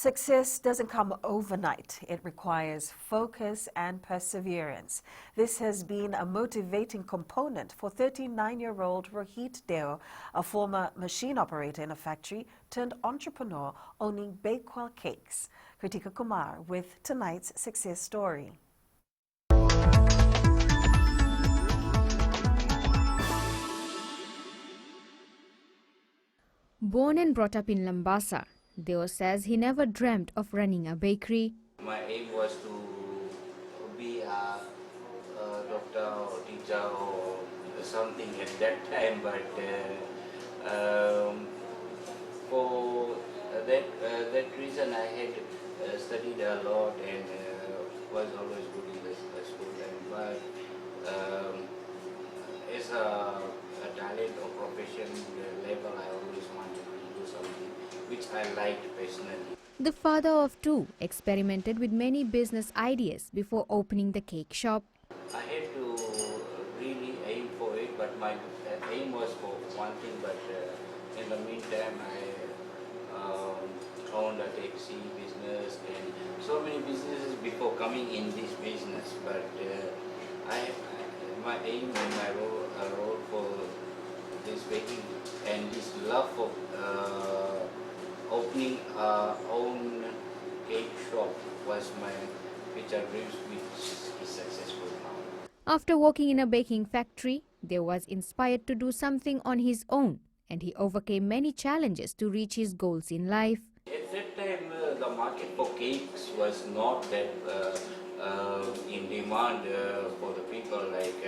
Success doesn't come overnight. It requires focus and perseverance. This has been a motivating component for 39-year-old Rohit Deo, a former machine operator in a factory turned entrepreneur owning Bakewell Cakes. Kritika Kumar with tonight's success story. Born and brought up in Lambasa, Deo says he never dreamt of running a bakery. My aim was to be a doctor or teacher or something at that time, but for that reason I had studied a lot and was always good in the school time. But as a talent or profession level, I always wanted to do something which I liked passionately. The father of two experimented with many business ideas before opening the cake shop. I had to really aim for it, but my aim was for one thing, but in the meantime I owned a taxi business and so many businesses before coming in this business, but my aim and my role for this baking and this love for opening our own cake shop was my future dreams, which is successful now. After working in a baking factory, Deo was inspired to do something on his own, and he overcame many challenges to reach his goals in life. At that time, the market for cakes was not that in demand for the people. Like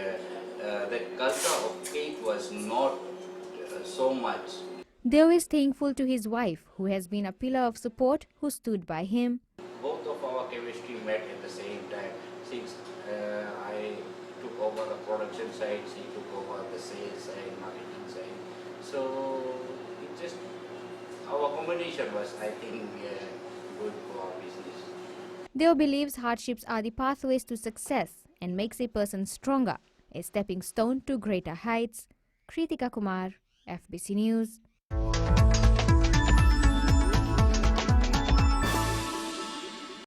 the culture of cake was not so much. Deo is thankful to his wife, who has been a pillar of support, who stood by him. Both of our chemistry met at the same time. Since I took over the production side, she took over the sales side, marketing side. So it just, our combination was, I think, good for our business. Deo believes hardships are the pathways to success and makes a person stronger, a stepping stone to greater heights. Kritika Kumar, FBC News.